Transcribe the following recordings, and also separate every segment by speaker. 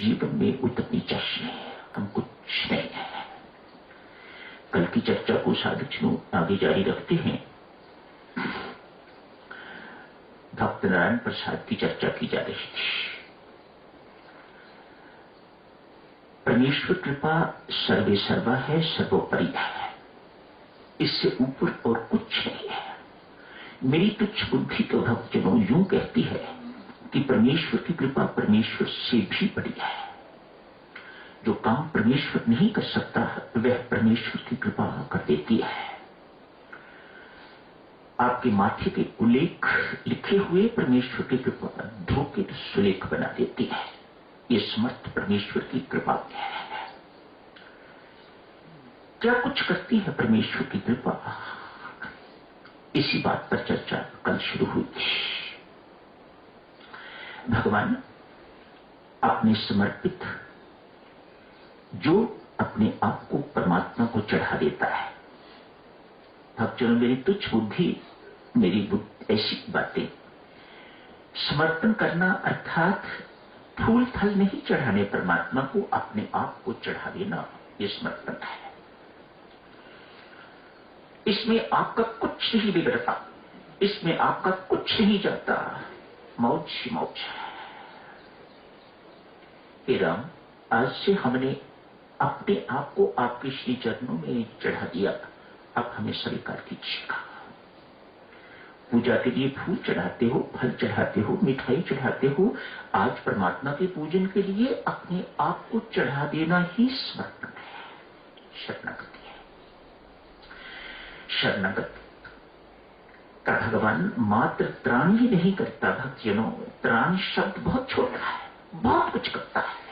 Speaker 1: जीवन में उतरनी चाहिए। हम कुछ नहीं है। कल की चर्चा को साधुजनों आगे जारी रखते हैं। भक्त नारायण प्रसाद की चर्चा की जा रही थी। परमेश्वर कृपा सर्वे सर्वा है, सर्वोपरि है, इससे ऊपर और कुछ नहीं है। मेरी तुच्छ बुद्धि तो भक्तजनों यूं कहती है कि परमेश्वर की कृपा परमेश्वर से भी बड़ी है। जो काम परमेश्वर नहीं कर सकता वह परमेश्वर की कृपा कर देती है। आपके माथे के उल्लेख लिखे हुए परमेश्वर की कृपा धोखे तो सुलेख बना देती है। ये समर्थ परमेश्वर की कृपा है। क्या कुछ करती है परमेश्वर की कृपा, इसी बात पर चर्चा कल शुरू हुई थी। भगवान अपने समर्पित जो अपने आप को परमात्मा को चढ़ा देता है। भक्तजनों, मेरी तुच्छ बुद्धि, मेरी ऐसी बातें, समर्पण करना अर्थात फूल फल नहीं चढ़ाने परमात्मा को, अपने आप को चढ़ा देना, ये समर्पण है। इसमें आपका कुछ नहीं बिगड़ता, इसमें आपका कुछ नहीं जाता, मौज ही मौज है। हे राम, आज से हमने अपने आप को आपके श्री चरणों में चढ़ा दिया, अब हमें स्वीकार कीजिएगा। पूजा के लिए फूल चढ़ाते हो, फल चढ़ाते हो, मिठाई चढ़ाते हो, आज परमात्मा के पूजन के लिए अपने आप को चढ़ा देना ही समर्पण है, शरणागति है। शरणागत का भगवान मात्र त्राण ही नहीं करता भक्तजनों, त्राण शब्द बहुत छोटा है, बहुत कुछ करता है।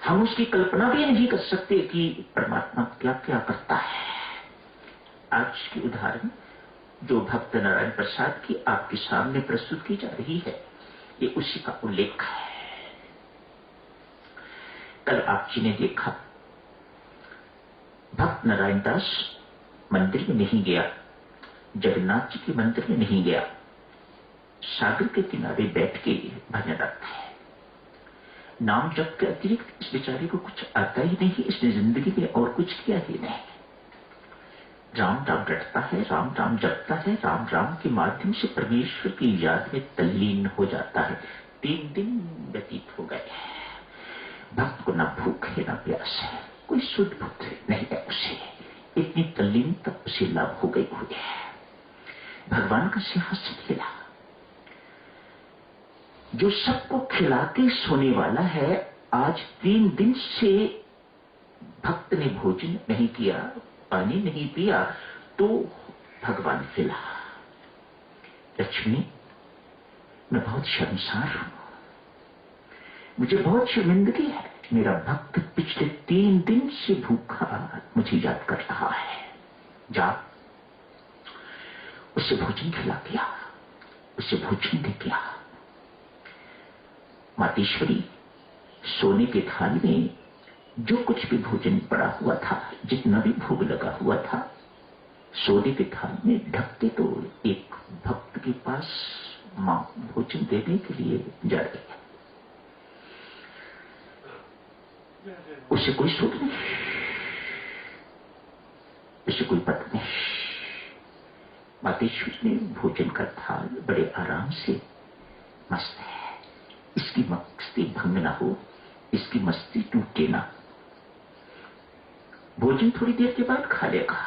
Speaker 1: हम उसकी कल्पना भी नहीं कर सकते कि परमात्मा क्या क्या करता है। आज की उदाहरण जो भक्त नारायण प्रसाद की आपके सामने प्रस्तुत की जा रही है, ये उसी का उल्लेख है। कल आप जी ने देखा भक्त नारायण दास मंदिर में नहीं गया, जगन्नाथ जी के मंदिर में नहीं गया, सागर के किनारे बैठ के भजन रखता है। नाम जप के अतिरिक्त इस बेचारे को कुछ आता ही नहीं, इसने जिंदगी में और कुछ किया ही नहीं। राम राम रटता है, राम राम जपता है, राम राम के माध्यम से परमेश्वर की याद में तल्लीन हो जाता है। 3 दिन व्यतीत हो गए। भक्त को ना भूख है ना प्यास है, कोई शुद्ध बुद्धि नहीं है उसे, इतनी तल्लीनता उसे लाभ हो गई हुई है। भगवान का सिंहासन खिला, जो सबको खिला के सोने वाला है, आज 3 दिन से भक्त ने भोजन नहीं किया, पानी नहीं पिया, तो भगवान खिला। लक्ष्मी, मैं बहुत शर्मसार हूं, मुझे बहुत शर्मिंदगी है। मेरा भक्त पिछले 3 दिन से भूखा मुझे याद कर रहा है। जा उसे भोजन खिला दिया, उसे भोजन दे दिया। मातेश्वरी सोने के थाल में जो कुछ भी भोजन पड़ा हुआ था, जितना भी भोग लगा हुआ था, सोने के थाल में ढकते तो एक भक्त के पास मां भोजन देने के लिए जा रही है। उसे कोई सुख नहीं, उसे कोई पता नहीं। मातेश्वरी ने भोजन का थाल बड़े आराम से, मस्त है, इसकी मस्ती भंग ना हो, इसकी मस्ती टूटे ना। भोजन थोड़ी देर के बाद खा लेगा,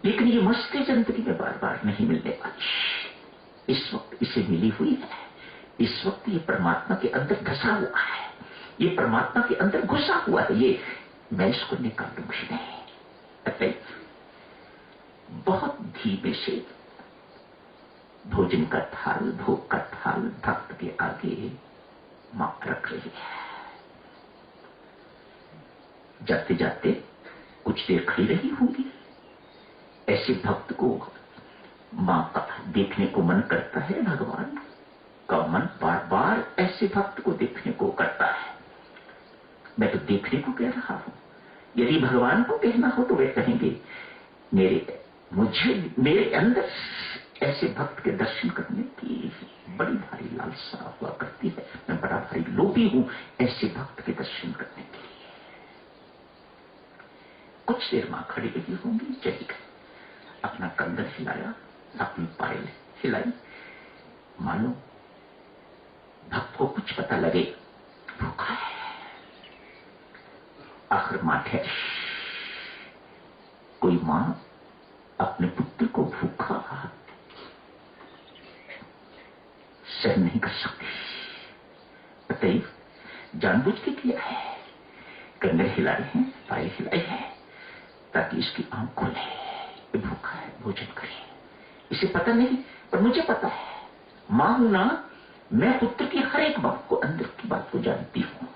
Speaker 1: लेकिन ये मस्ती जिंदगी में बार बार नहीं मिलने वाली। इस वक्त इसे मिली हुई है, इस वक्त ये परमात्मा के अंदर घुसा हुआ है, ये परमात्मा के अंदर घुसा हुआ है, ये मैं इसको निकालूंगी नहीं। अतः बहुत धीमे से भोजन का थाल, भोग का थाल भक्त के आगे मां रख रही है। जाते जाते कुछ देर खड़ी रही होगी। ऐसे भक्त को मां का देखने को मन करता है, भगवान का मन बार बार ऐसे भक्त को देखने को करता है। मैं तो देखने को कह रहा हूं, यदि भगवान को कहना हो तो वे कहेंगे मेरे अंदर ऐसे भक्त के दर्शन करने की बड़ी भारी लालसा हुआ करती है, मैं बड़ा भारी लोभी हूं ऐसे भक्त के कुछ देर मां खड़ी रही होंगी, चली गई। अपना कंधर हिलाया, अपनी पायल हिलाई, मानो भक्त को कुछ पता लगे भूखा है। आखिर मां ठहरी। कोई मां अपने पुत्र को भूखा सहन नहीं कर सकती, अतएव जानबूझ के किया है। कंधर हिलाए हैं, पायल हिलाई है, ताकि इसकी आंख खोले, ये भूखा है, भोजन करे। इसे पता नहीं, पर मुझे पता है। मां हूं ना, मैं पुत्र की हर एक बात को, अंदर की बात को जानती हूं।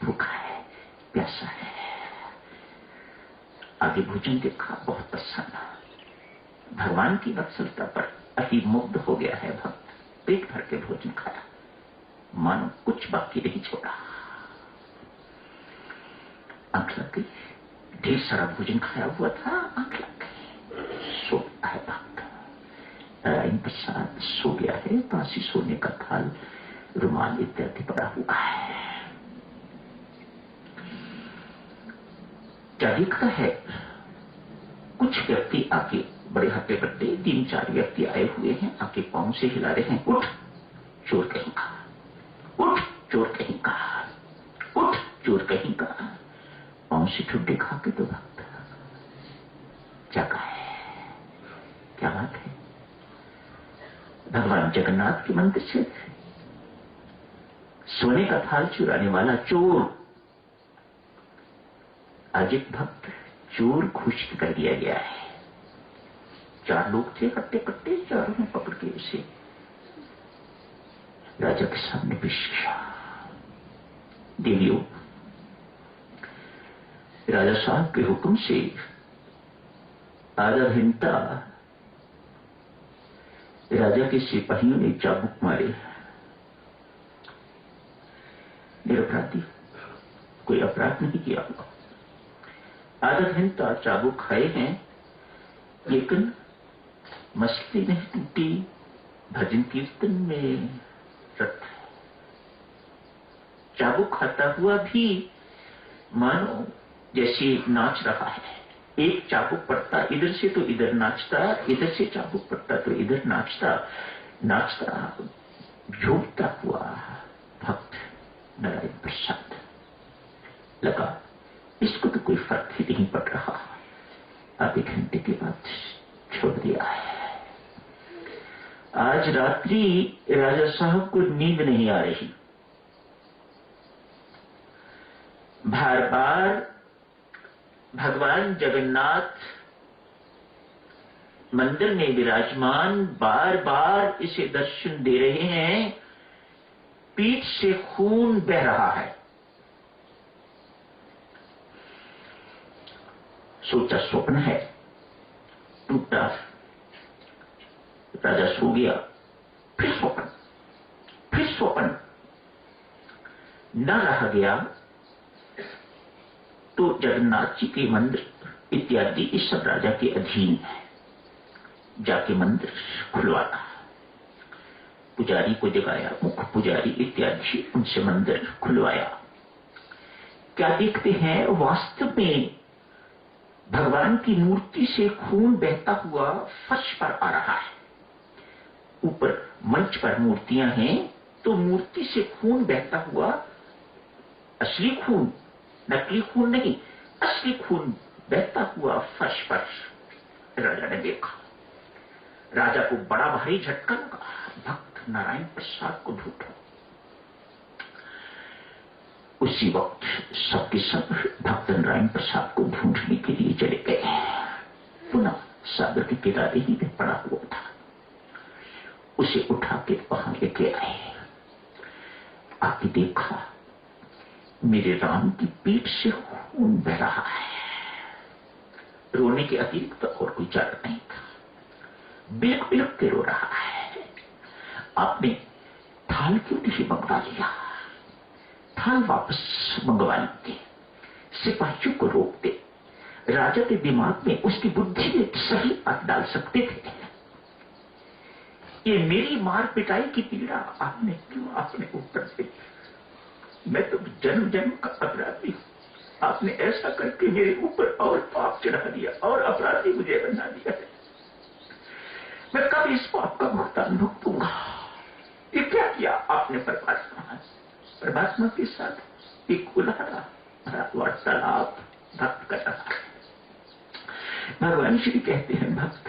Speaker 1: भूखा है, प्यासा है। आगे भोजन देखा, बहुत प्रसन्न। भगवान की वत्सलता पर अति मुग्ध हो गया है भक्त। पेट भर के भोजन खाया, मानो कुछ बाकी नहीं छोड़ा। आंख लग गई, ढेर सारा भोजन खाया हुआ था, आंख लग गई। सो गया है भक्त। नारायण प्रसाद सो गया है, पास ही सोने का थाल, रुमाल इत्यादि पड़ा हुआ है। क्या दिखता है? कुछ व्यक्ति आके, बड़े हट्टे बट्टे 3-4 व्यक्ति आए हुए हैं, आके पांव से हिला रहे हैं। उठ चोर कहेगा, उठ चोर कहेगा, उठ चोर कहेगा। पांव से ठुड्डे खा के तो भक्त जागा है। क्या बात है? भगवान जगन्नाथ के मंदिर से सोने का थाल चुराने वाला चोर, आज एक भक्त चोर घोषित कर दिया गया है। 4 लोग थे हट्टे कट्टे, चारों ने पकड़ के उसे राजा के सामने पेश किया। देवियों, राजा साहब के हुक्म से आधा घंटा राजा के सिपाहियों ने चाबुक मारे। निरपराधी, कोई अपराध नहीं किया हुआ। आधा घंटा चाबुक खाए हैं, लेकिन मस्ती नहीं टूटी, भजन कीर्तन में रत है। चाबुक खाता हुआ भी मानो जैसे नाच रहा है। एक चाबुक पड़ता इधर से तो इधर नाचता, इधर से चाबुक पड़ता तो इधर नाचता, नाचता झूमता हुआ भक्त नारायण प्रसाद। लगा इसको तो कोई फर्क ही नहीं पड़ रहा। आधे घंटे के बाद छोड़ दिया है। आज रात्रि राजा साहब को नींद नहीं आ रही। बार बार भगवान जगन्नाथ मंदिर में विराजमान बार बार इसे दर्शन दे रहे हैं। पीठ से खून बह रहा है। सोचा स्वप्न है, टूटा। राजा सो गया, फिर स्वप्न, फिर स्वप्न। न रह गया तो जगन्नाथ जी के मंदिर इत्यादि इस सब राजा के अधीन है। जाके मंदिर खुलवाया, पुजारी को जगाया, मुख्य पुजारी इत्यादि, उनसे मंदिर खुलवाया। क्या देखते हैं? वास्तव में भगवान की मूर्ति से खून बहता हुआ फर्श पर आ रहा है। ऊपर मंच पर मूर्तियां हैं, तो मूर्ति से खून बहता हुआ, असली खून, नकली खून नहीं, असली खून बहता हुआ फर्श पर राजा ने देखा। राजा को बड़ा भारी झटका लगा। भक्त नारायण प्रसाद को ढूंढो। उसी वक्त सबके सब भक्त नारायण प्रसाद को ढूंढने के लिए चले गए। पुनः सागर के किनारे ही में पड़ा हुआ था। उसे उठा के वहां लेके आए। आके देखा, मेरे राम की पीठ से खून बह रहा है। रोने के अतिरिक्त और कोई चारा नहीं था। बिलक बिलक के रो रहा है। आपने थाल क्यों नहीं मंगवा लिया? थाल वापस मंगवा लेते, सिपाहियों को रोकते, राजा के दिमाग में, उसकी बुद्धि में सही बात डाल सकते थे। ये मेरी मार पिटाई की पीड़ा आपने क्यों अपने ऊपर से? मैं तो जन्म जन्म का अपराधी हूं। आपने ऐसा करके मेरे ऊपर और पाप चढ़ा दिया और अपराधी मुझे बना दिया है। मैं कब इस पाप का भुगतान भुगतूंगा? ये क्या किया आपने परमात्मा के साथ एक खुला वार्तालाप भक्त कर रहा है। भगवान श्री कहते हैं, भक्त